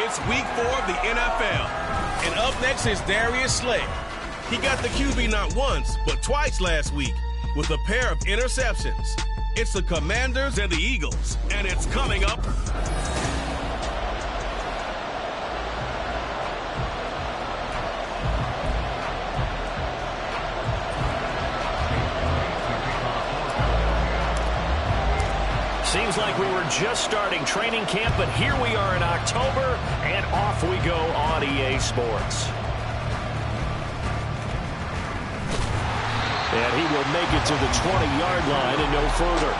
It's week 4 of the NFL. And up next is Darius Slay. He got the QB not once, but twice last week with a pair of interceptions. It's the Commanders and the Eagles, and it's coming up. Seems like we were just starting training camp, but here we are in October, and off we go on EA Sports. And he will make it to the 20-yard line and no further.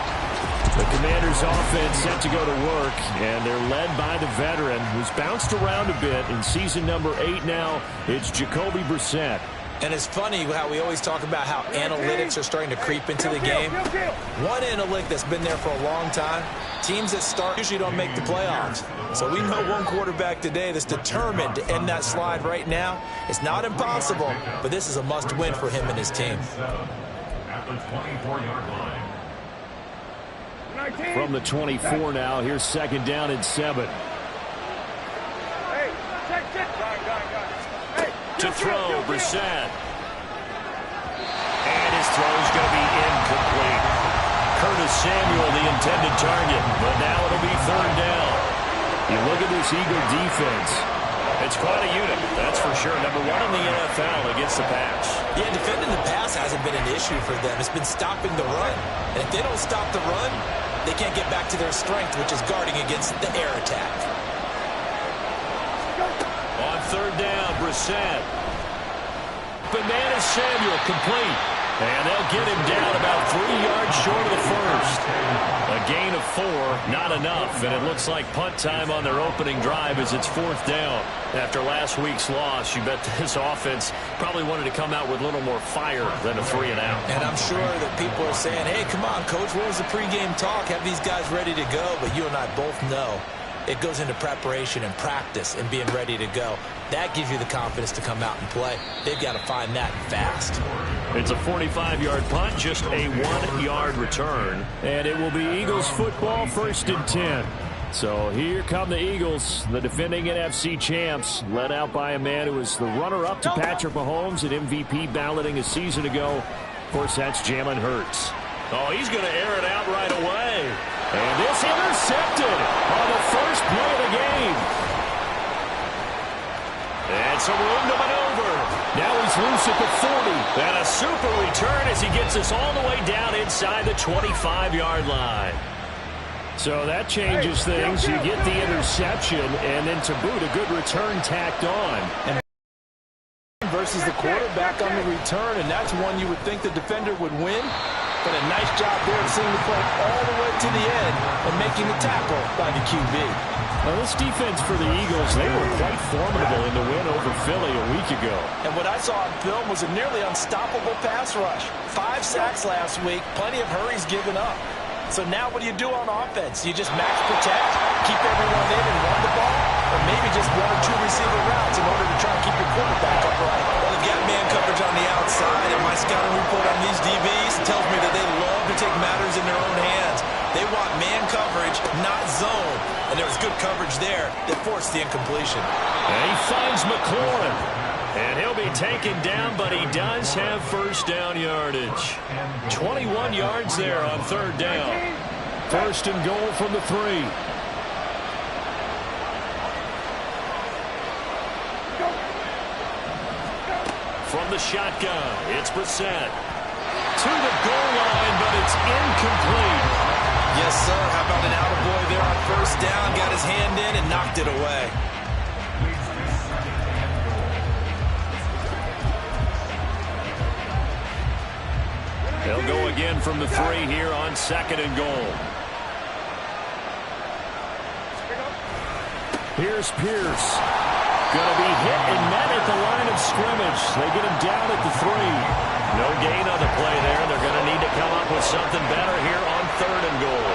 The Commanders' offense set to go to work, and they're led by the veteran who's bounced around a bit in season number 8 now. It's Jacoby Brissett. And it's funny how we always talk about how analytics are starting to creep into the game. One analytic that's been there for a long time, teams that start usually don't make the playoffs. So we know one quarterback today that's determined to end that slide right now. It's not impossible, but this is a must-win for him and his team. From the 24 now, here's second down and 7. To throw, Brissett. And his throw is going to be incomplete. Curtis Samuel, the intended target, but now it'll be third down. You look at this Eagle defense. It's quite a unit, that's for sure. Number 1 in the NFL against the pass. Yeah, defending the pass hasn't been an issue for them. It's been stopping the run. And if they don't stop the run, they can't get back to their strength, which is guarding against the air attack. On third down, Brissett. Banana Samuel complete. And they'll get him down about 3 yards short of the first. A gain of 4, not enough. And it looks like punt time on their opening drive as it's fourth down. After last week's loss, you bet this offense probably wanted to come out with a little more fire than a 3-and-out. And I'm sure that people are saying, hey, come on, Coach, what was the pregame talk? Have these guys ready to go? But you and I both know it goes into preparation and practice and being ready to go. That gives you the confidence to come out and play. They've got to find that fast. It's a 45-yard punt, just a 1-yard return. And it will be Eagles football, 1st and 10. So here come the Eagles, the defending NFC champs, led out by a man who was the runner-up to Patrick Mahomes at MVP balloting a season ago. Of course, that's Jalen Hurts. Oh, he's going to air it out right away. And this intercepted on the first play of the game. And some room to maneuver. Now he's loose at the 40. And a super return as he gets us all the way down inside the 25-yard line. So that changes things. You get the interception, and then to boot, a good return tacked on. And versus the quarterback on the return, and that's one you would think the defender would win. But a nice job there of seeing the play all the way to the end and making the tackle by the QB. Now, this defense for the Eagles, they were quite formidable in the win over Philly a week ago. And what I saw on film was a nearly unstoppable pass rush. 5 sacks last week, plenty of hurries given up. So now what do you do on offense? You just max protect, keep everyone in and run the ball, or maybe just 1 or 2 receiver routes in order to try and keep your quarterback upright? Well, they've got man coverage on the outside, and my scouting report on these DBs tells me that they love to take matters in their own hands. They want man coverage, not zone. And there was good coverage there that forced the incompletion. And he finds McLaurin. And he'll be taken down, but he does have first down yardage. 21 yards there on third down. First and goal from the 3. From the shotgun, it's Brissett. To the goal line, but it's incomplete. Yes, sir. How about an attaboy there on first down? Got his hand in and knocked it away. They'll go again from the 3 here on second and goal. Here's Pierce. Going to be hit and met at the line of scrimmage. They get him down at the 3. No gain on the play there. They're going to need to come up with something better here on third and goal.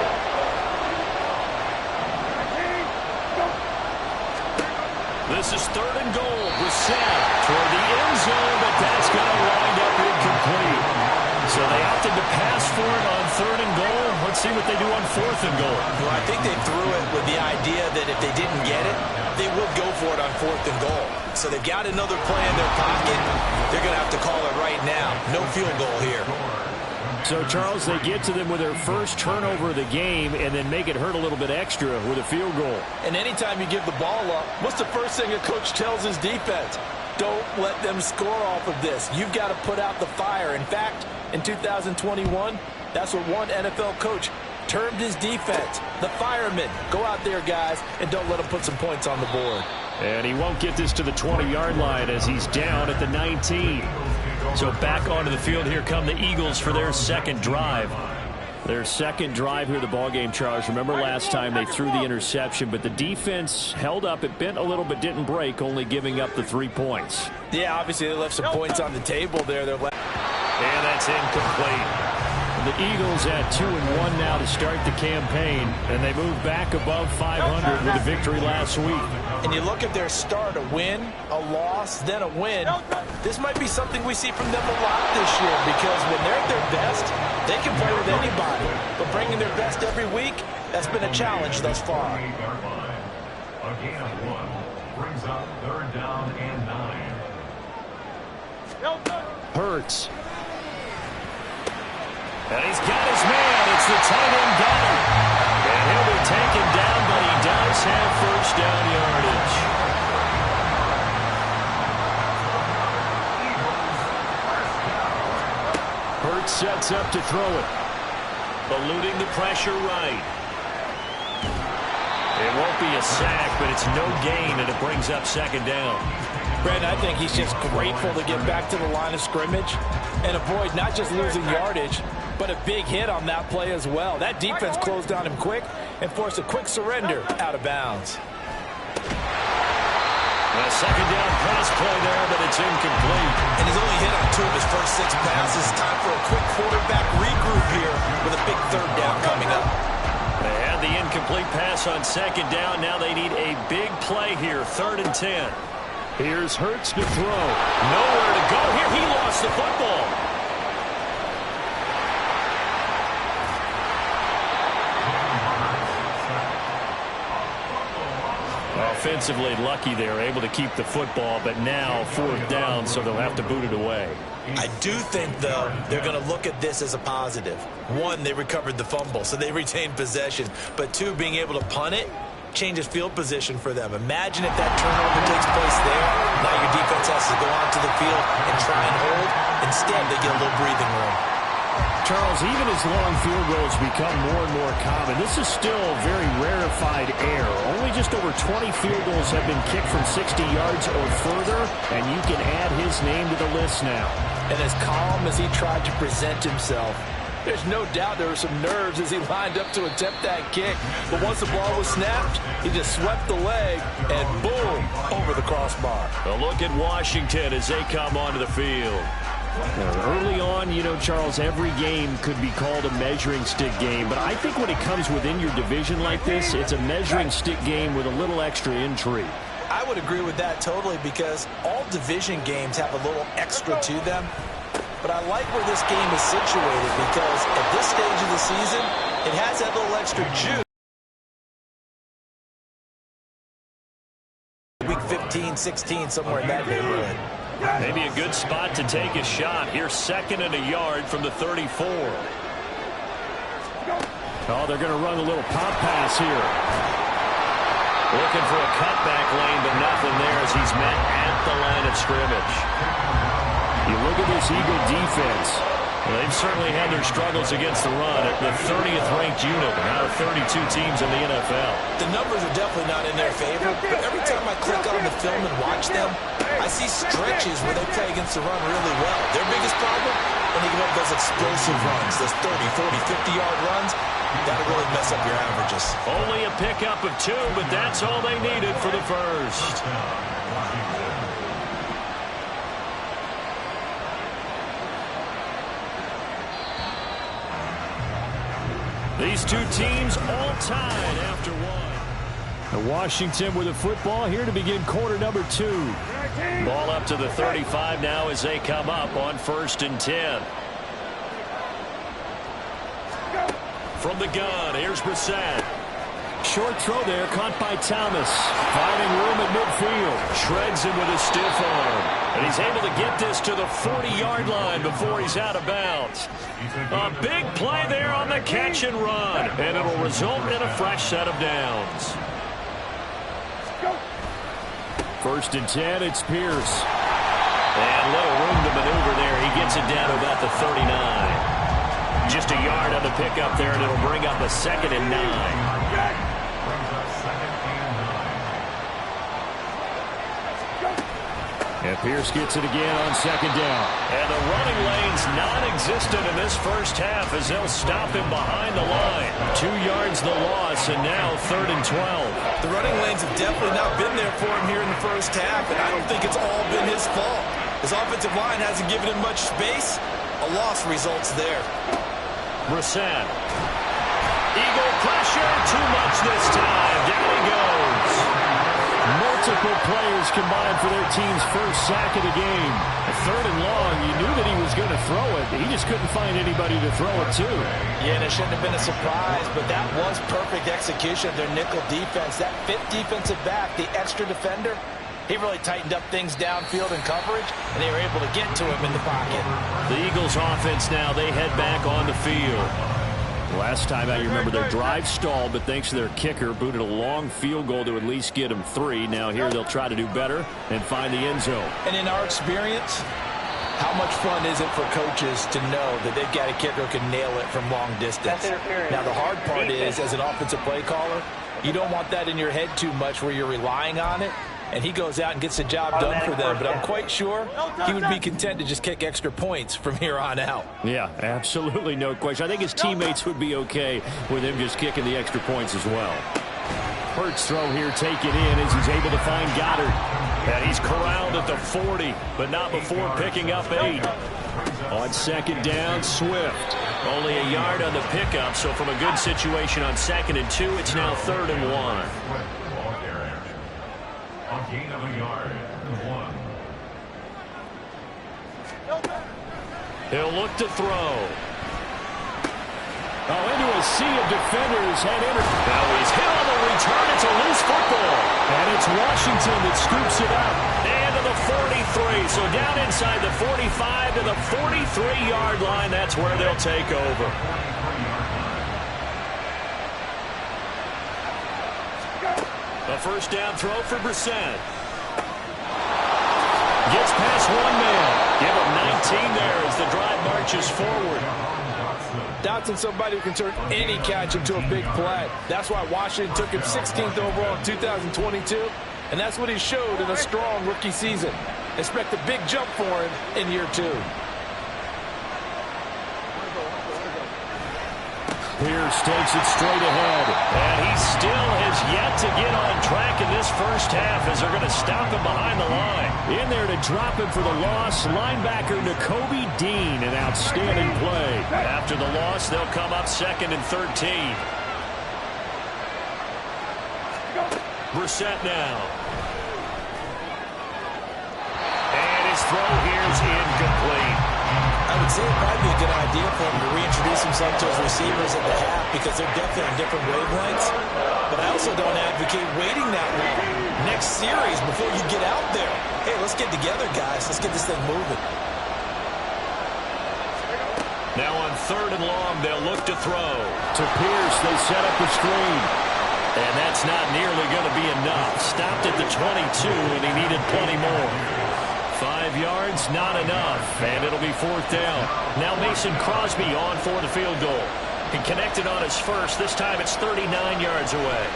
This is third and goal. Brissett toward the end zone, but that's going to wind up incomplete. So they opted to pass for it on 3rd and goal. Let's see what they do on 4th and goal. Well, I think they threw it with the idea that if they didn't get it, they would go for it on 4th and goal. So they've got another play in their pocket. They're going to have to call it right now. No field goal here. So, Charles, they get to them with their first turnover of the game and then make it hurt a little bit extra with a field goal. And anytime you give the ball up, what's the first thing a coach tells his defense? Don't let them score off of this. You've got to put out the fire. In fact, in 2021, that's what one NFL coach termed his defense, the firemen. Go out there, guys, and don't let them put some points on the board. And he won't get this to the 20-yard line as he's down at the 19. So back onto the field, here come the Eagles for their second drive. Their second drive here, the ballgame, Charles. Remember last time they threw the interception, but the defense held up. It bent a little but didn't break, only giving up the 3 points. Yeah, obviously they left some points on the table there. And that's incomplete. The Eagles at 2-1 now to start the campaign, and they move back above 500 with a victory last week. And you look at their start, a win, a loss, then a win. This might be something we see from them a lot this year, because when they're at their best, they can play with anybody. But bringing their best every week, that's been a challenge thus far. A gain of 1 brings up 3rd down and 9. Hurts. And he's got his man. It's the tight end Goddard. And he'll be taken down, but he does have first down yardage. Hurts sets up to throw it. Eluding the pressure right. It won't be a sack, but it's no gain, and it brings up 2nd down. Brandon, I think he's just grateful to get back to the line of scrimmage and avoid not just losing yardage, but a big hit on that play as well. That defense closed on him quick and forced a quick surrender out of bounds. A 2nd down pass play there, but it's incomplete. And he's only hit on 2 of his first 6 passes. Time for a quick quarterback regroup here with a big 3rd down coming up. They had the incomplete pass on 2nd down. Now they need a big play here, 3rd and 10. Here's Hurts to throw. Nowhere to go here. He lost the football. Offensively lucky they're able to keep the football, but now 4th down, so they'll have to boot it away. I do think, though, they're going to look at this as a positive. 1, they recovered the fumble, so they retained possession. But 2, being able to punt it changes field position for them. Imagine if that turnover takes place there. Now your defense has to go onto the field and try and hold. Instead, they get a little breathing room. Charles, even as long field goals become more and more common, this is still very rarefied air. Only just over 20 field goals have been kicked from 60 yards or further, and you can add his name to the list now. And as calm as he tried to present himself, there's no doubt there were some nerves as he lined up to attempt that kick. But once the ball was snapped, he just swept the leg and boom, over the crossbar. A look at Washington as they come onto the field. Early on, you know, Charles, every game could be called a measuring stick game. But I think when it comes within your division like this, it's a measuring stick game with a little extra intrigue. I would agree with that totally, because all division games have a little extra to them. But I like where this game is situated, because at this stage of the season, it has that little extra juice. Week 15, 16, somewhere in that neighborhood. Maybe a good spot to take a shot. Here's 2nd and a yard from the 34. Oh, they're going to run a little pop pass here. Looking for a cutback lane, but nothing there as he's met at the line of scrimmage. You look at this Eagle defense. Well, they've certainly had their struggles against the run at the 30th ranked unit out of 32 teams in the NFL. The numbers are definitely not in their favor, but every time I click on the film and watch them, I see stretches where they play against the run really well. Their biggest problem, when they give up those explosive runs, those 30, 40, 50-yard runs, that'll really mess up your averages. Only a pickup of 2, but that's all they needed for the first. These two teams all tied after one. Washington with the football here to begin quarter number 2. Ball up to the 35 now as they come up on 1st and 10. from the gun. Here's Brissett. Short throw there, caught by Thomas. Finding room at midfield. Shreds him with a stiff arm. And he's able to get this to the 40-yard line before he's out of bounds. A big play there on the catch and run. And it'll result in a fresh set of downs. First and 10, it's Pierce. And little room to maneuver there. He gets it down to about the 39. Just a yard on the pickup there, and it'll bring up a 2nd and 9. And Pierce gets it again on 2nd down. And the running lane's non-existent in this first half as they'll stop him behind the line. 2 yards the loss, and now 3rd and 12. The running lanes have definitely not been there for him here in the first half, and I don't think it's all been his fault. His offensive line hasn't given him much space. A loss results there. Brissett. Eagle pressure, too much this time. Down he goes. Multiple players combined for their team's first sack of the game. A 3rd and long, you knew that he was going to throw it. He just couldn't find anybody to throw it to. Yeah, and it shouldn't have been a surprise, but that was perfect execution of their nickel defense. That 5th defensive back, the extra defender, he really tightened up things downfield in coverage, and they were able to get to him in the pocket. The Eagles offense now, they head back on the field. Last time out, you remember their drive stalled, but thanks to their kicker, booted a long field goal to at least get them 3. Now here they'll try to do better and find the end zone. And in our experience, how much fun is it for coaches to know that they've got a kicker who can nail it from long distance? Now the hard part is, as an offensive play caller, you don't want that in your head too much where you're relying on it. And he goes out and gets the job done for them. But I'm quite sure he would be content to just kick extra points from here on out. Yeah, absolutely no question. I think his teammates would be okay with him just kicking the extra points as well. Hurts throw here taken in as he's able to find Goddard. And he's corralled at the 40, but not before picking up 8. On 2nd down, Swift. Only a yard on the pickup, so from a good situation on 2nd and 2, it's now 3rd and 1. A gain of a yard. 1. He'll look to throw. Oh, into a sea of defenders. Now he's hit on the return. It's a loose football. And it's Washington that scoops it up. And to the 43. So down inside the 45 to the 43-yard line. That's where they'll take over. A first down throw for Brissett. Gets past one man. Give him 19 there as the drive marches forward. Dotson's somebody who can turn any catch into a big play. That's why Washington took him 16th overall in 2022, and that's what he showed in a strong rookie season. Expect a big jump for him in year 2. Pierce takes it straight ahead. And he still has yet to get on track in this first half as they're going to stop him behind the line. In there to drop him for the loss, linebacker Nakobe Dean, an outstanding play. After the loss, they'll come up 2nd and 13. Brissett now. And his throw here is incomplete. I would say it'd probably be a good idea for him to reintroduce himself to his receivers at the half because they're definitely on different wavelengths. But I also don't advocate waiting that long. Next series, before you get out there, hey, let's get together, guys. Let's get this thing moving. Now on 3rd and long, they'll look to throw. To Pierce, they set up the screen. And that's not nearly going to be enough. Stopped at the 22, and he needed plenty more. 5 yards, not enough, and it'll be 4th down. Now Mason Crosby on for the field goal. He connected on his first. This time it's 39 yards away.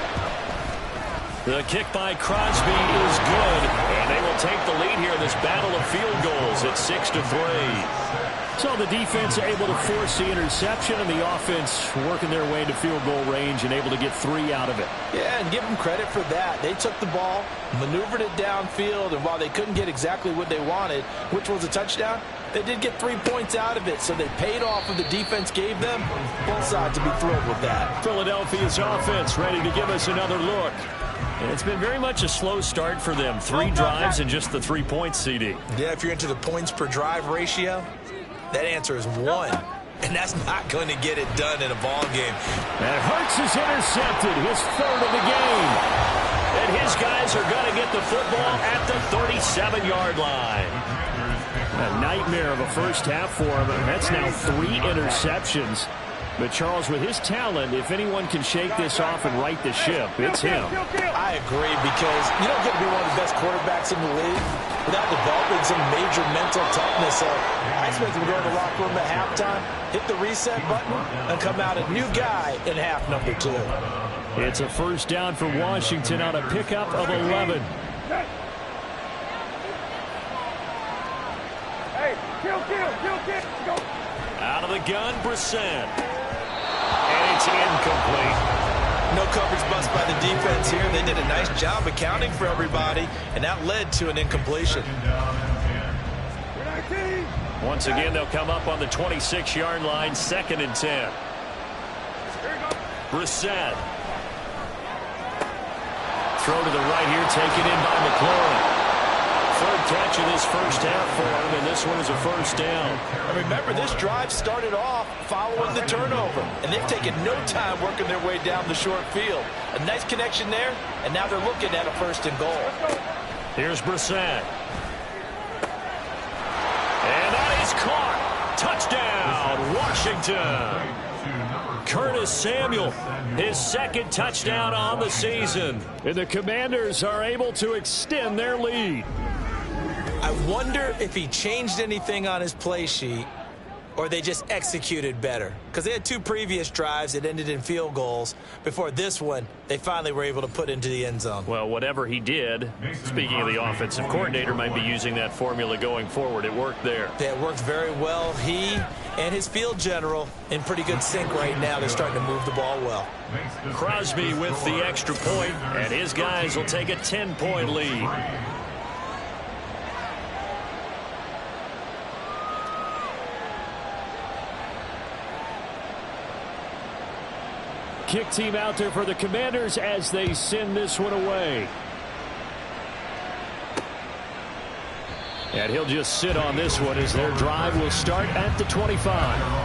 The kick by Crosby is good, and they will take the lead here in this battle of field goals at 6-3. So the defense able to force the interception, and the offense working their way into field goal range and able to get 3 out of it. Yeah, and give them credit for that. They took the ball, maneuvered it downfield, and while they couldn't get exactly what they wanted, which was a touchdown, they did get 3 points out of it, so they paid off what the defense gave them. Both sides to be thrilled with that. Philadelphia's offense ready to give us another look. And it's been very much a slow start for them. 3 drives and just the 3 points, CD. Yeah, if you're into the points per drive ratio, that answer is 1. and that's not going to get it done in a ball game. And Hurts is intercepted, his third of the game. And his guys are going to get the football at the 37-yard line. A nightmare of a first half for him. That's now 3 interceptions. But, Charles, with his talent, if anyone can shake this off and right the ship, it's him. I agree, because you don't get to be one of the best quarterbacks in the league without developing some major mental toughness. So I expect him to go to the locker room at halftime, hit the reset button, and come out a new guy in half number 2. It's a first down for Washington on a pickup of 11. Hey, kill. Go. Out of the gun, Brissett. And it's incomplete. No coverage bust by the defense here. They did a nice job accounting for everybody, and that led to an incompletion. Once again, they'll come up on the 26-yard line, 2nd and 10. Brissett. Throw to the right here, taken in by McLaurin. 3rd catch of this first half for him, and this one is a first down. And remember, this drive started off following the turnover, and they've taken no time working their way down the short field. A nice connection there, and now they're looking at a 1st and goal. Here's Brissett. And that is caught. Touchdown, Washington. Curtis Samuel, his 2nd touchdown on the season. And the Commanders are able to extend their lead. I wonder if he changed anything on his play sheet or they just executed better. Because they had 2 previous drives that ended in field goals. Before this one, they finally were able to put into the end zone. Well, whatever he did, speaking of the offensive coordinator, might be using that formula going forward. It worked there. It worked very well. He and his field general in pretty good sync right now. They're starting to move the ball well. Crosby with the extra point, and his guys will take a 10-point lead. Kick team out there for the Commanders as they send this one away. And he'll just sit on this one as their drive will start at the 25.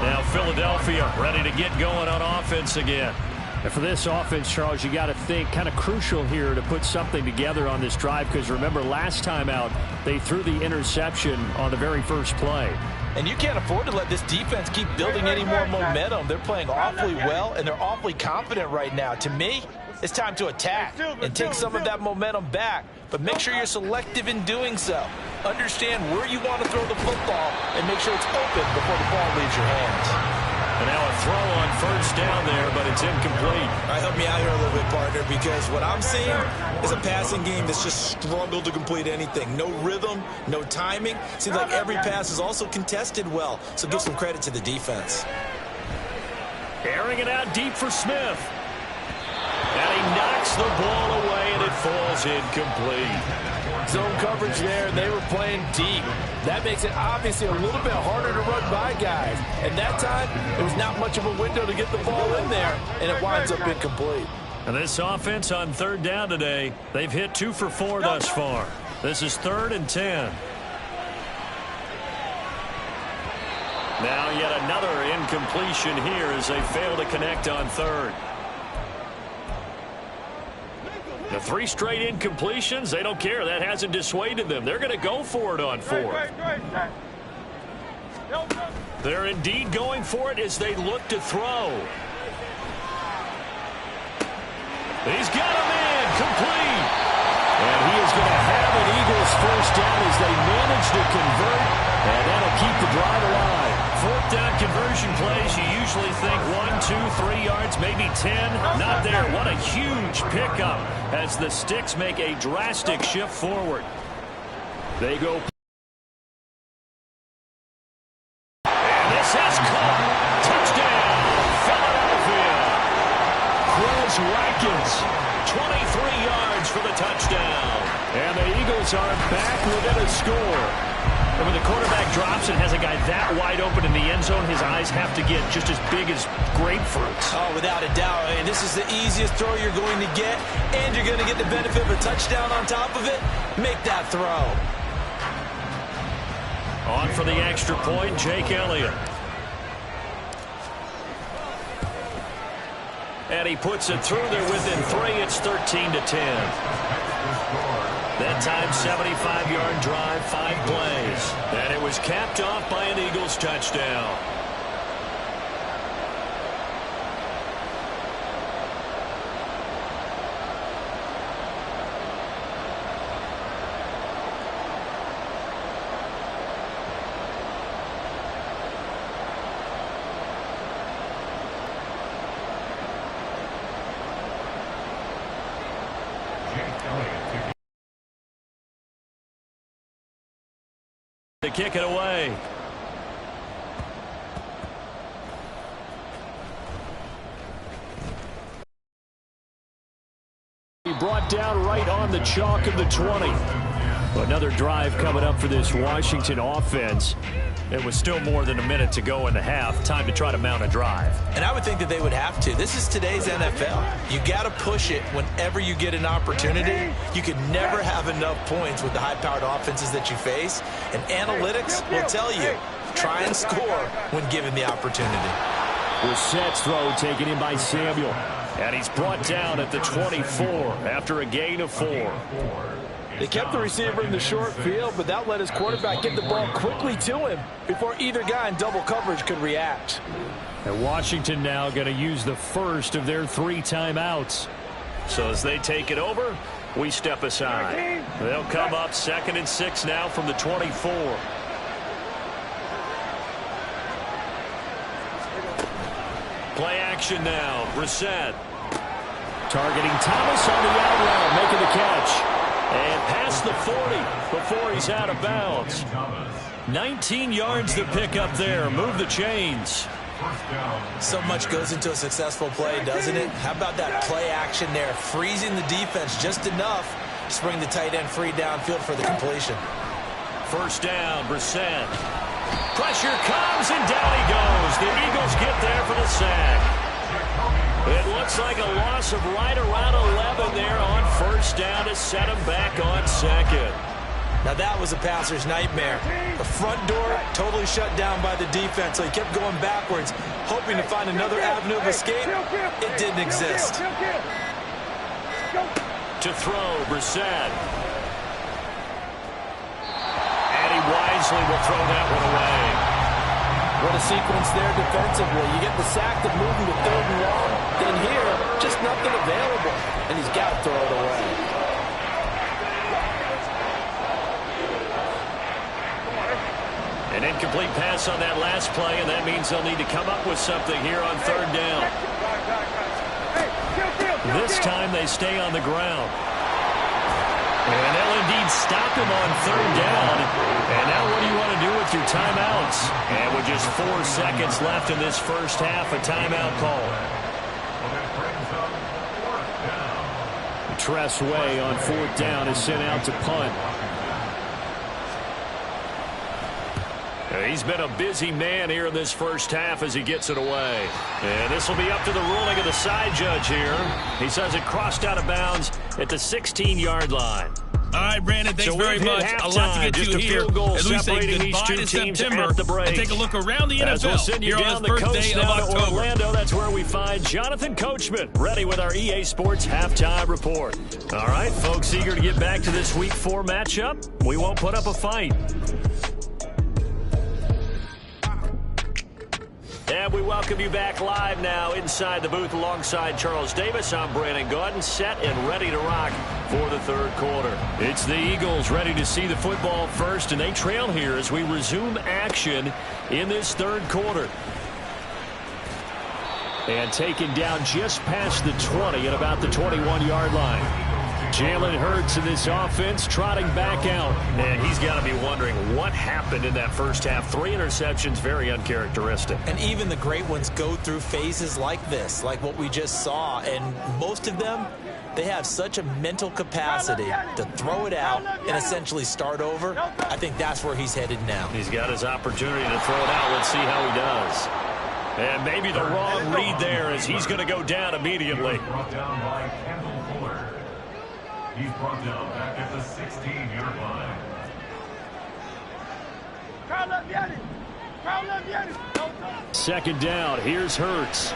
Now Philadelphia ready to get going on offense again. And for this offense, Charles, you got to think kind of crucial here to put something together on this drive, because remember last time out they threw the interception on the very first play. And you can't afford to let this defense keep building any more momentum. They're playing awfully well, and they're awfully confident right now. To me, it's time to attack and take some of that momentum back. But make sure you're selective in doing so. Understand where you want to throw the football and make sure it's open before the ball leaves your hands. And now a throw on first down there, but it's incomplete. All right, help me out here a little bit, partner, because what I'm seeing is a passing game that's just struggled to complete anything. No rhythm, no timing. Seems like every pass is also contested well, so give some credit to the defense. Airing it out deep for Smith. And he knocks the ball away, and it falls incomplete. Zone coverage there, and they were playing deep. That makes it obviously a little bit harder to run by guys. And that time, there was not much of a window to get the ball in there, and it winds up incomplete. And this offense on 3rd down today, they've hit 2 for 4 thus far. This is 3rd and 10. Now yet another incompletion here as they fail to connect on 3rd. The 3 straight incompletions, they don't care. That hasn't dissuaded them. They're going to go for it on 4th. They're indeed going for it as they look to throw. He's got him in, complete. And he is going to have an Eagles first down as they manage to convert, and that'll keep the drive alive. 4th down conversion plays, you usually think 1, 2, 3 yards, maybe 10. Not there. What a huge pickup as the Sticks make a drastic shift forward. They go. And this has caught. Touchdown, Philadelphia. Chris Watkins, 23 yards for the touchdown. And the Eagles are back within a score. And when the quarterback drops and has a guy that wide open in the end zone, his eyes have to get just as big as grapefruits. Oh, without a doubt. And this is the easiest throw you're going to get, and you're going to get the benefit of a touchdown on top of it. Make that throw. On for the extra point, Jake Elliott. And he puts it through there within 3. It's 13-10. That time, 75-yard drive, 5 plays. And it was capped off by an Eagles touchdown. To kick it away. He brought down right on the chalk of the 20. Another drive coming up for this Washington offense. It was still more than a minute to go in the half. Time to try to mount a drive. And I would think that they would have to. This is today's NFL. You got to push it whenever you get an opportunity. You could never have enough points with the high-powered offenses that you face. And analytics will tell you, try and score when given the opportunity. Brissett's throw taken in by Samuel. And he's brought down at the 24 after a gain of 4. They kept the receiver in the short field, but that let his quarterback get the ball quickly to him before either guy in double coverage could react. And Washington now going to use the first of their 3 timeouts. So as they take it over, we step aside. They'll come up 2nd and 6 now from the 24. Play action now. Brissett targeting Thomas on the out route, making the catch. And past the 40 before he's out of bounds. 19 yards to pick up there. Move the chains. So much goes into a successful play, doesn't it? How about that play action there? Freezing the defense just enough to bring the tight end free downfield for the completion. First down, Brissett. Pressure comes, and down he goes. The Eagles get there for the sack. It looks like a loss of right around 11 there on first down to set him back on 2nd. Now that was a passer's nightmare. The front door totally shut down by the defense, so he kept going backwards, hoping to find another avenue of escape. It didn't exist. To throw, Brissett. And he wisely will throw that one away. What a sequence there defensively. You get the sack that moved him to 3rd and long. Then here, just nothing available. And he's got to throw it away. An incomplete pass on that last play, and that means they'll need to come up with something here on 3rd down. This time they stay on the ground. And they'll indeed stop him on 3rd down. And now what do you want to do with your timeouts? And with just 4 seconds left in this first half, a timeout call. Tressway on 4th down is sent out to punt. He's been a busy man here in this first half as he gets it away. And this will be up to the ruling of the side judge here. He says it crossed out of bounds at the 16-yard line. All right, Brandon, thanks very much. A lot to get to here as we say goodbye to September and take a look around the NFL here on the first day of October. Orlando, that's where we find Jonathan Coachman, ready with our EA Sports halftime report. All right, folks, eager to get back to this Week 4 matchup. We won't put up a fight. And we welcome you back live now inside the booth alongside Charles Davis. I'm Brandon Gaudin, set and ready to rock for the 3rd quarter. It's the Eagles ready to see the football first, and they trail here as we resume action in this 3rd quarter. And taken down just past the 20 at about the 21-yard line. Jalen Hurts in this offense trotting back out. And he's got to be wondering what happened in that first half. 3 interceptions, very uncharacteristic. And even the great ones go through phases like this, like what we just saw. And most of them, they have such a mental capacity to throw it out and essentially start over. I think that's where he's headed now. He's got his opportunity to throw it out. Let's see how he does. And maybe the wrong read there as he's going to go down immediately. He's brought down back at the 16-yard line. Second down. Here's Hurts.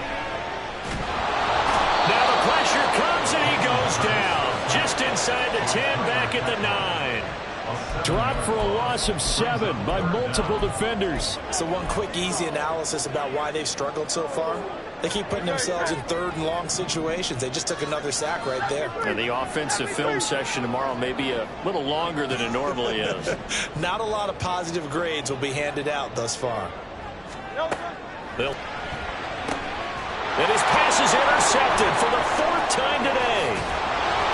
inside the 10, back at the 9. Dropped for a loss of 7 by multiple defenders. So one quick, easy analysis about why they've struggled so far. They keep putting themselves in 3rd and long situations. They just took another sack right there. And the offensive film session tomorrow may be a little longer than it normally is. Not a lot of positive grades will be handed out thus far. And his pass is intercepted for the 4th time today.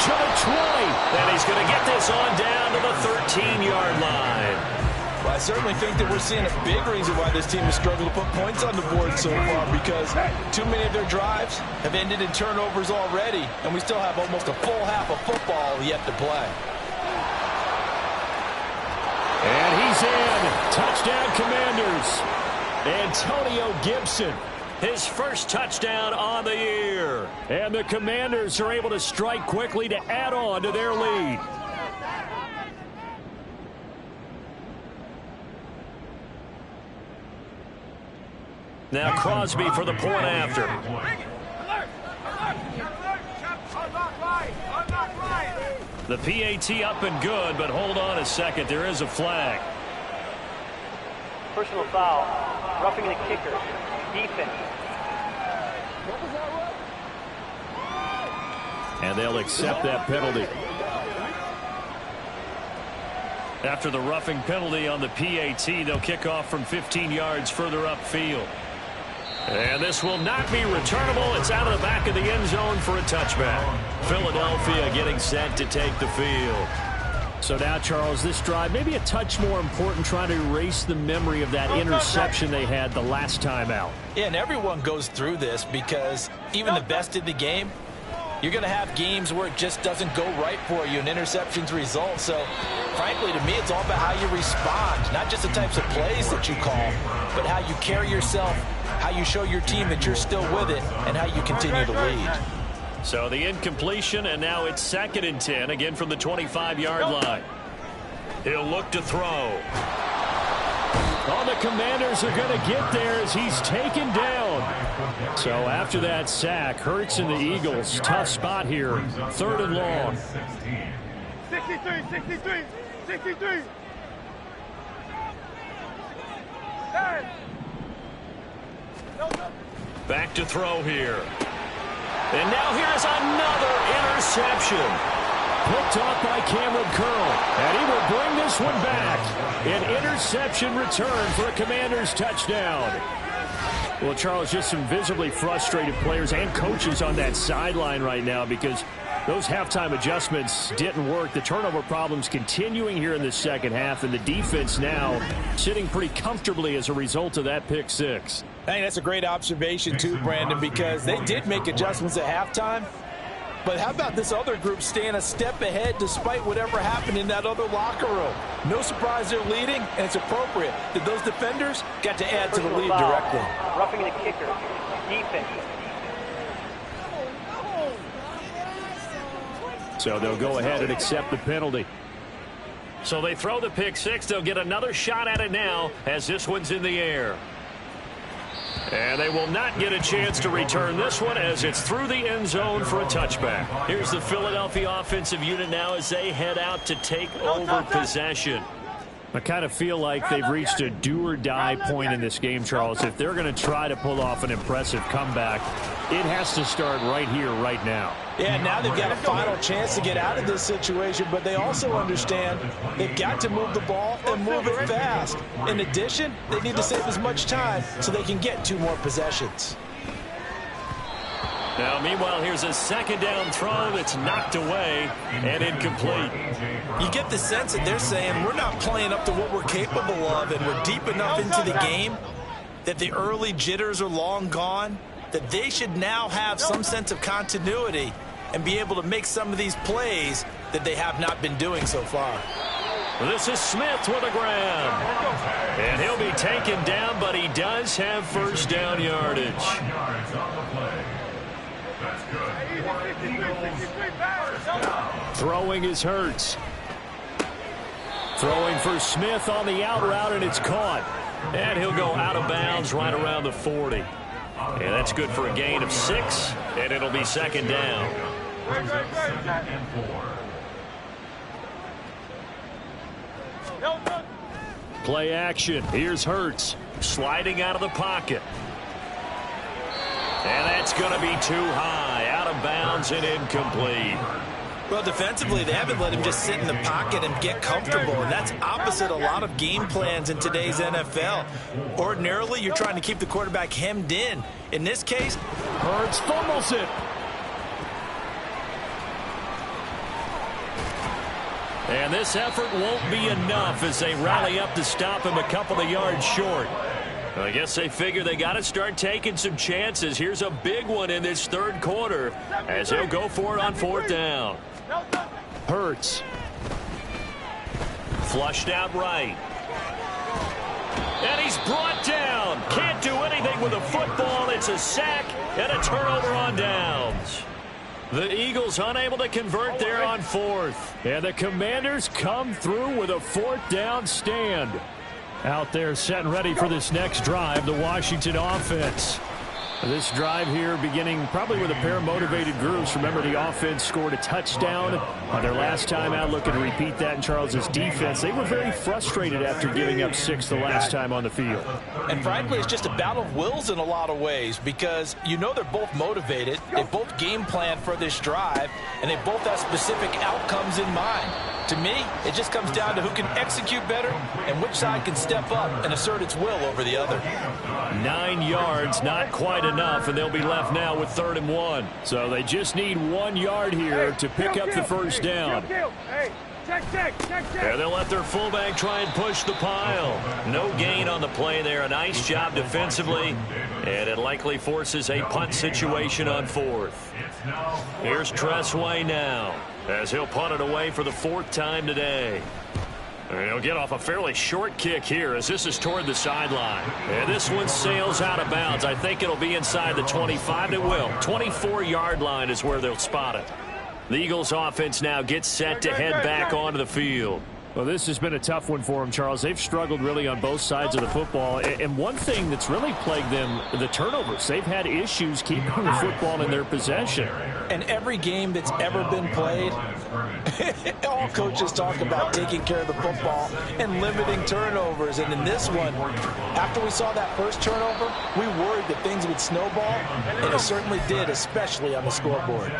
To the 20. And he's going to get this on down to the 13-yard line. Well, I certainly think that we're seeing a big reason why this team has struggled to put points on the board so far, because too many of their drives have ended in turnovers already, and we still have almost a full half of football yet to play. And he's in. Touchdown, Commanders. Antonio Gibson, his first touchdown on the year. And the Commanders are able to strike quickly to add on to their lead. Now Crosby for the point after. The PAT up and good, but hold on a second. There is a flag. Personal foul. Roughing the kicker. Defense. And they'll accept that penalty. After the roughing penalty on the PAT, they'll kick off from 15 yards further upfield. And this will not be returnable. It's out of the back of the end zone for a touchback. Philadelphia getting set to take the field. So now, Charles, this drive maybe a touch more important, trying to erase the memory of that interception they had the last time out. Yeah, and everyone goes through this because even the best in the game, you're going to have games where it just doesn't go right for you and interceptions result. So, frankly, to me, it's all about how you respond, not just the types of plays that you call, but how you carry yourself, how you show your team that you're still with it, and how you continue to lead. So the incompletion, and now it's 2nd and 10, again from the 25-yard line. He'll look to throw. Oh, the Commanders are going to get there as he's taken down. So after that sack, Hurts and the Eagles, tough spot here, 3rd and long. 63. Back to throw here. And now here's another interception. Picked off by Cameron Curl. And he will bring this one back. An interception return for a Commanders touchdown. Well, Charles, just some visibly frustrated players and coaches on that sideline right now because those halftime adjustments didn't work. The turnover problems continuing here in the second half, and the defense now sitting pretty comfortably as a result of that pick six. I think that's a great observation too, Brandon, because they did make adjustments at halftime. But how about this other group staying a step ahead despite whatever happened in that other locker room? No surprise they're leading, and it's appropriate that those defenders got to add to the lead directly. Roughing the kicker. Defense. So they'll go ahead and accept the penalty. So they throw the pick six. They'll get another shot at it now as this one's in the air. And they will not get a chance to return this one as it's through the end zone for a touchback. Here's the Philadelphia offensive unit now as they head out to take over possession. I kind of feel like they've reached a do-or-die point in this game, Charles. If they're going to try to pull off an impressive comeback, it has to start right here, right now. Yeah, now they've got a final chance to get out of this situation, but they also understand they've got to move the ball and move it fast. In addition, they need to save as much time so they can get 2 more possessions. Now, meanwhile, here's a second down throw that's knocked away and incomplete. You get the sense that they're saying we're not playing up to what we're capable of, and we're deep enough into the game that the early jitters are long gone, that they should now have some sense of continuity and be able to make some of these plays that they have not been doing so far. This is Smith with a grab. And he'll be taken down, but he does have first down yardage. Throwing is Hurts. Throwing for Smith on the out route, and it's caught. And he'll go out of bounds right around the 40. And that's good for a gain of 6, and it'll be second down. Play action. Here's Hurts. Sliding out of the pocket. And that's going to be too high. Out of bounds and incomplete. Well, defensively, they haven't let him just sit in the pocket and get comfortable, and that's opposite a lot of game plans in today's NFL. Ordinarily, you're trying to keep the quarterback hemmed in. In this case, Hurts fumbles it. And this effort won't be enough as they rally up to stop him a couple of yards short. I guess they figure they got to start taking some chances. Here's a big one in this third quarter as he'll go for it on fourth down. Hurts. Flushed out right. And he's brought down. Can't do anything with a football. It's a sack and a turnover on downs. The Eagles unable to convert there on fourth. And the Commanders come through with a fourth down stand. Out there set and ready for this next drive, the Washington offense. This drive here beginning probably with a pair of motivated groups. Remember, the offense scored a touchdown on their last time out, looking to repeat that in Charles's defense. They were very frustrated after giving up 6 the last time on the field. And frankly, it's just a battle of wills in a lot of ways because you know they're both motivated. They both game plan for this drive, and they both have specific outcomes in mind. To me, it just comes down to who can execute better and which side can step up and assert its will over the other. 9 yards, not quite enough, and they'll be left now with 3rd and 1. So they just need 1 yard here to pick up the first down. And they'll let their fullback try and push the pile. No gain on the play there. A nice job defensively, and it likely forces a punt situation on 4th. Here's Tressway now as he'll punt it away for the 4th time today. And he'll get off a fairly short kick here as this is toward the sideline. And this one sails out of bounds. I think it'll be inside the 25. It will. 24-yard line is where they'll spot it. The Eagles offense now gets set to head back onto the field. Well, this has been a tough one for them, Charles. They've struggled really on both sides of the football. And one thing that's really plagued them, the turnovers. They've had issues keeping the football in their possession. And every game that's ever been played, all coaches talk about taking care of the football and limiting turnovers. And in this one, after we saw that first turnover, we worried that things would snowball, and it certainly did, especially on the scoreboard.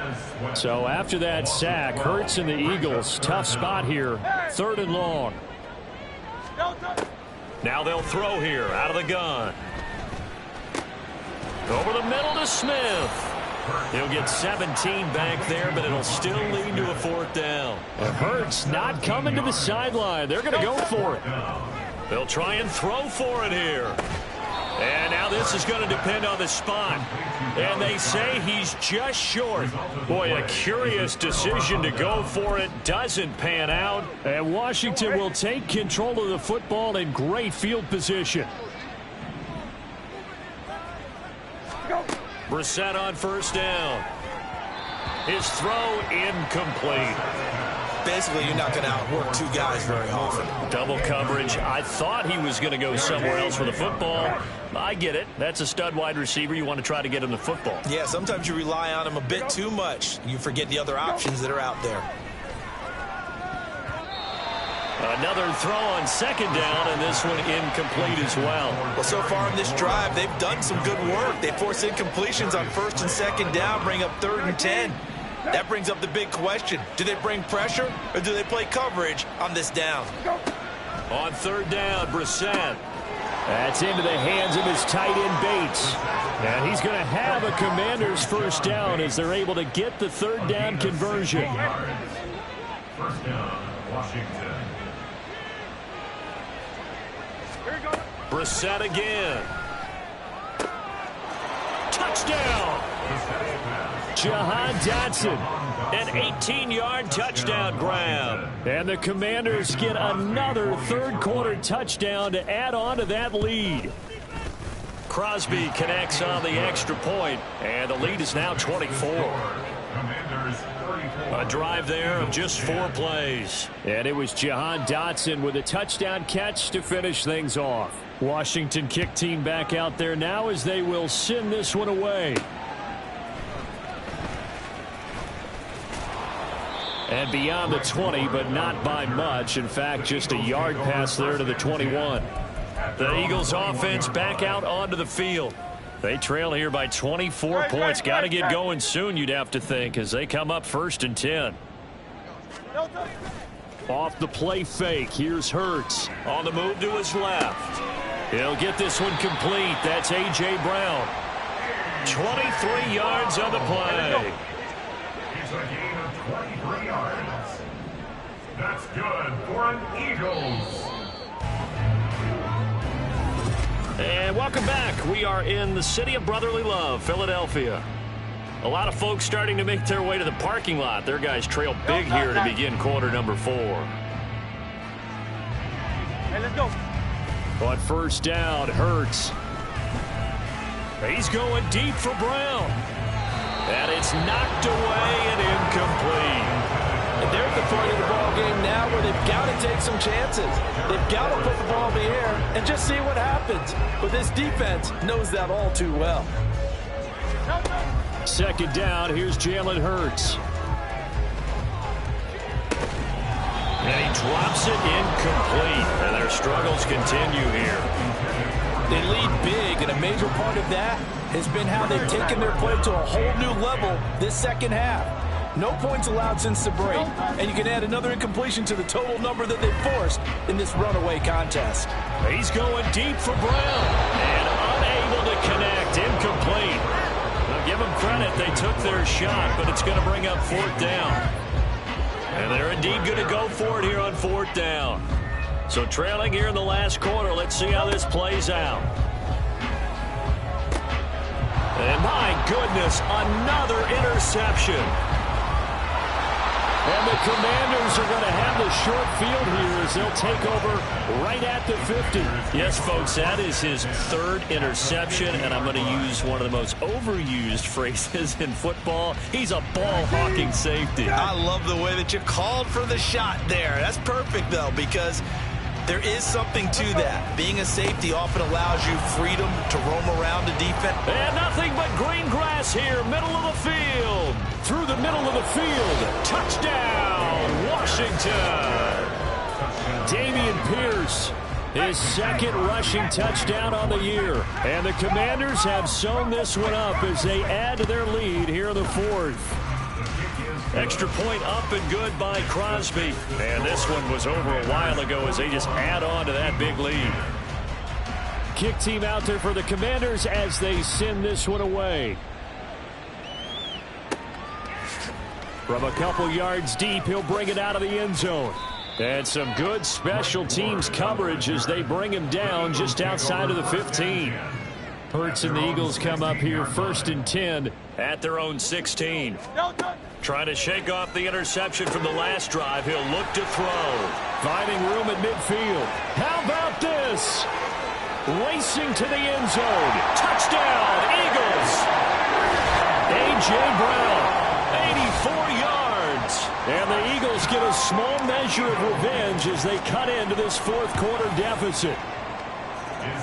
So after that sack, Hurts and the Eagles, tough spot here, 3rd and long. Now they'll throw here out of the gun. Over the middle to Smith. He'll get 17 back there, but it'll still lead to a 4th down. And Hurts not coming to the sideline. They're going to go for it. They'll try and throw for it here. And now this is going to depend on the spot. And they say he's just short. Boy, a curious decision to go for it. Doesn't pan out. And Washington will take control of the football in great field position. Brissett on 1st down. His throw incomplete. Basically, you're not going to outwork 2 guys very often. Double coverage. I thought he was going to go somewhere else for the football. I get it. That's a stud wide receiver. You want to try to get him the football. Yeah, sometimes you rely on him a bit too much. You forget the other options that are out there. Another throw on 2nd down, and this one incomplete as well. Well, so far in this drive, they've done some good work. They force incompletions on 1st and 2nd down, bring up 3rd and 10. That brings up the big question. Do they bring pressure, or do they play coverage on this down? On 3rd down, Brissett. That's into the hands of his tight end, Bates. And he's going to have a Commanders 1st down as they're able to get the 3rd down conversion. 1st down, Washington. Brissett again. Touchdown! Jahan Dotson, an 18-yard touchdown grab. And the Commanders get another 3rd quarter touchdown to add on to that lead. Crosby connects on the extra point, and the lead is now 24. A drive there of just 4 plays. And it was Jahan Dotson with a touchdown catch to finish things off. Washington kick team back out there now as they will send this one away. And beyond the 20, but not by much. In fact, just a yard pass there to the 21. The Eagles offense back out onto the field. They trail here by 24 points. Got to get going soon, you'd have to think, as they come up 1st and 10. Off the play fake. Here's Hurts on the move to his left. He'll get this one complete. That's A.J. Brown. 23 yards on the play. It's a gain of 23 yards. That's good for an Eagles. And welcome back. We are in the city of brotherly love, Philadelphia. A lot of folks starting to make their way to the parking lot. Their guys trail big here to begin quarter number 4. Hey, let's go. On 1st down, Hurts. He's going deep for Brown. And it's knocked away and incomplete. And they're at the point of the ball game now where they've got to take some chances. They've got to put the ball in the air and just see what happens. But this defense knows that all too well. 2nd down, here's Jalen Hurts. And he drops it incomplete. And their struggles continue here. They lead big, and a major part of that has been how they've taken their play to a whole new level this second half. No points allowed since the break, and you can add another incompletion to the total number that they've forced in this runaway contest. He's going deep for Brown, and unable to connect, incomplete. Now give them credit, they took their shot, but it's going to bring up 4th down. And they're indeed going to go for it here on 4th down. So trailing here in the last quarter, let's see how this plays out. And my goodness, another interception. And the Commanders are going to have the short field here as they'll take over right at the 50. Yes, folks, that is his 3rd interception, and I'm going to use one of the most overused phrases in football. He's a ball-hawking safety. I love the way that you called for the shot there. That's perfect, though, because there is something to that. Being a safety often allows you freedom to roam around the defense. And nothing but green grass here, middle of the field. Through the middle of the field. Touchdown, Washington. Damian Pierce, his 2nd rushing touchdown on the year. And the Commanders have sewn this one up as they add to their lead here in the 4th. Extra point up and good by Crosby. And this one was over a while ago as they just add on to that big lead. Kick team out there for the Commanders as they send this one away. From a couple yards deep, he'll bring it out of the end zone. And some good special teams coverage as they bring him down just outside of the 15. Hurts and the Eagles come up here 1st and 10 at their own 16. Trying to shake off the interception from the last drive. He'll look to throw. Finding room at midfield. How about this? Racing to the end zone. Touchdown, Eagles. A.J. Brown. 84 yards. And the Eagles get a small measure of revenge as they cut into this 4th quarter deficit.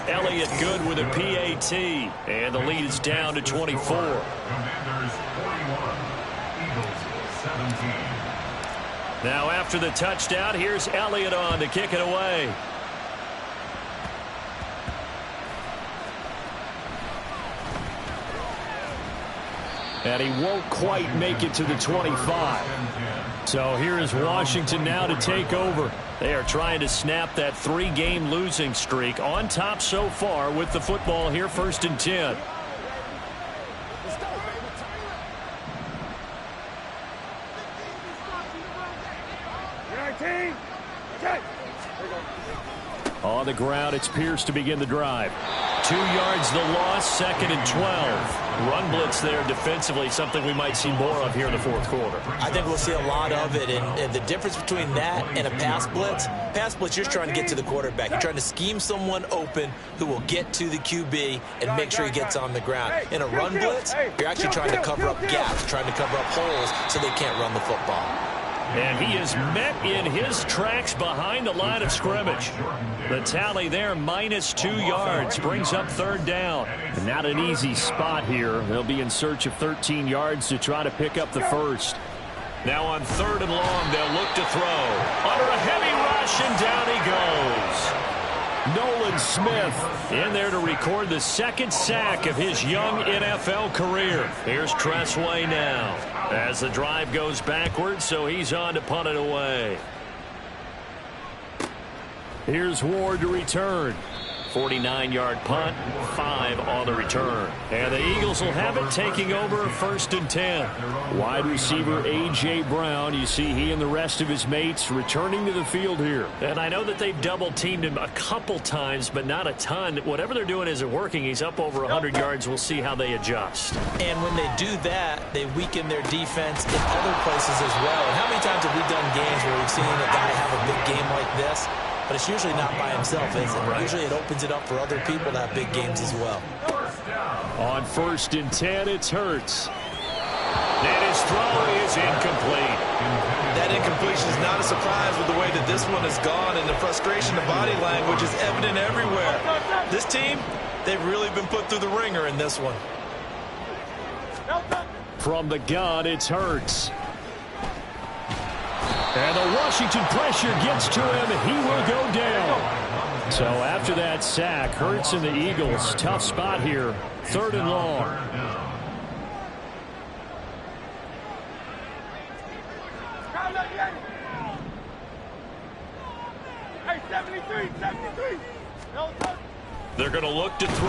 Elliott good with a PAT. And the lead is down to 24. Commanders 41, Eagles 17. Now after the touchdown, here's Elliott on to kick it away. And he won't quite make it to the 25. So here is Washington now to take over. They are trying to snap that 3-game losing streak. On top so far with the football here, 1st and 10. On the ground, it's Pierce to begin the drive. 2 yards the loss, 2nd and 12. Run blitz there defensively, something we might see more of here in the 4th quarter. I think we'll see a lot of it, and the difference between that and a pass blitz, you're trying to get to the quarterback. You're trying to scheme someone open who will get to the QB and make sure he gets on the ground. In a run blitz, you're actually trying to cover up gaps, trying to cover up holes so they can't run the football. And he is met in his tracks behind the line of scrimmage. The tally there, -2 yards, brings up 3rd down. Not an easy spot here. They'll be in search of 13 yards to try to pick up the 1st. Now on 3rd and long, they'll look to throw. Under a heavy rush, and down he goes. Nolan Smith in there to record the 2nd sack of his young NFL career. Here's Tressway now as the drive goes backwards, so he's on to punt it away. Here's Ward to return. 49-yard punt, 5 on the return. And the Eagles will have it, taking over 1st and 10. Wide receiver A.J. Brown, you see he and the rest of his mates returning to the field here. And I know that they've double-teamed him a couple times, but not a ton. Whatever they're doing isn't working. He's up over 100 yards. We'll see how they adjust. And when they do that, they weaken their defense in other places as well. And how many times have we done games where we've seen a guy have a big game like this? But it's usually not by himself, is it? Right. Usually it opens it up for other people to have big games as well. On 1st and 10, it's Hurts. And his throw is incomplete. That incompletion is not a surprise with the way that this one has gone, and the frustration, the body language is evident everywhere. This team, they've really been put through the ringer in this one. From the gun, it's Hurts. And the Washington pressure gets to him, and he will go down. So after that sack, Hurts and the Eagles, tough spot here, 3rd and long. Hey, 73. They're going to look to throw.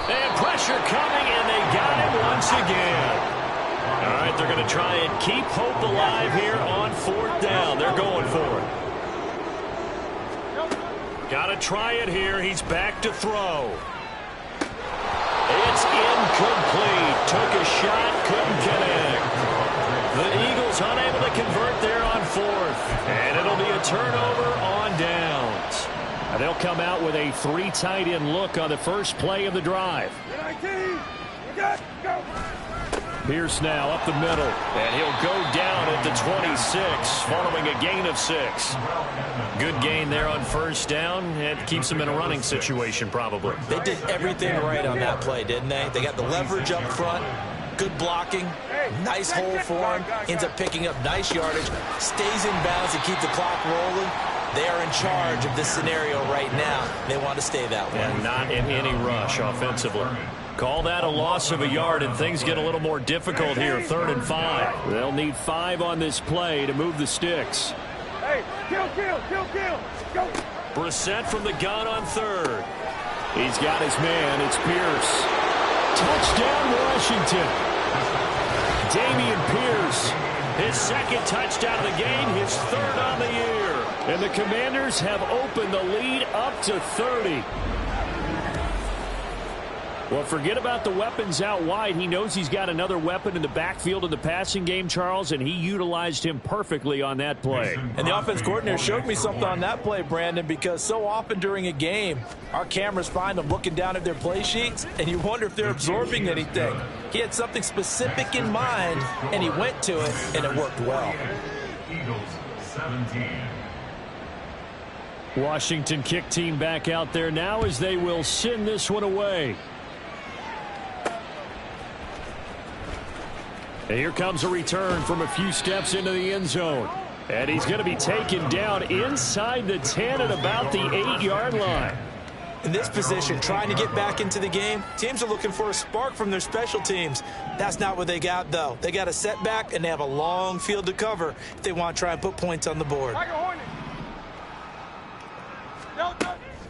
And pressure coming, and they got him once again. All right, they're going to try and keep hope alive here on 4th down. They're going for it. Got to try it here. He's back to throw. It's incomplete. Took a shot, couldn't connect. The Eagles unable to convert there on 4th. And it'll be a turnover on downs. And they'll come out with a 3 tight end look on the first play of the drive. Pierce now up the middle, and he'll go down at the 26 following a gain of 6. Good gain there on 1st down, and keeps them in a running situation probably. They did everything right on that play, didn't they? They got the leverage up front, good blocking, nice hole for him, ends up picking up nice yardage, stays in bounds to keep the clock rolling. They are in charge of this scenario right now. They want to stay that way. And not in any rush offensively. Call that a loss of a yard, and things get a little more difficult here, 3rd and 5. They'll need 5 on this play to move the sticks. Hey, kill. Go. Brissett from the gun on 3rd. He's got his man. It's Pierce. Touchdown, Washington. Damian Pierce, his 2nd touchdown of the game, his 3rd on the year. And the Commanders have opened the lead up to 30. Well, forget about the weapons out wide. He knows he's got another weapon in the backfield in the passing game, Charles, and he utilized him perfectly on that play. And the offense coordinator showed me something on that play, Brandon, because so often during a game, our cameras find them looking down at their play sheets, and you wonder if they're absorbing anything. He had something specific in mind, and he went to it, and it worked well. Eagles 17. Washington kick team back out there now as they will send this one away. And here comes a return from a few steps into the end zone. And he's going to be taken down inside the 10 at about the 8-yard line. In this position, trying to get back into the game, teams are looking for a spark from their special teams. That's not what they got, though. They got a setback, and they have a long field to cover if they want to try and put points on the board.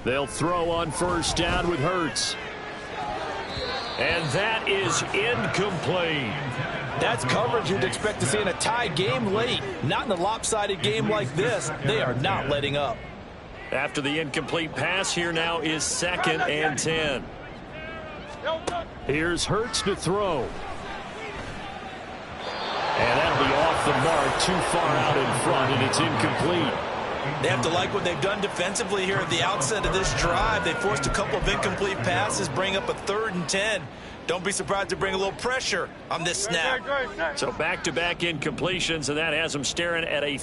They'll throw on 1st down with Hurts. And that is incomplete. That's coverage you'd expect to see in a tie game late. Not in a lopsided game like this. They are not letting up. After the incomplete pass, here now is 2nd and 10. Here's Hurts to throw. And that'll be off the mark, too far out in front, and it's incomplete. They have to like what they've done defensively here at the outset of this drive. They forced a couple of incomplete passes, bring up a 3rd and 10. Don't be surprised to bring a little pressure on this snap. So back-to-back incompletions, and that has them staring at a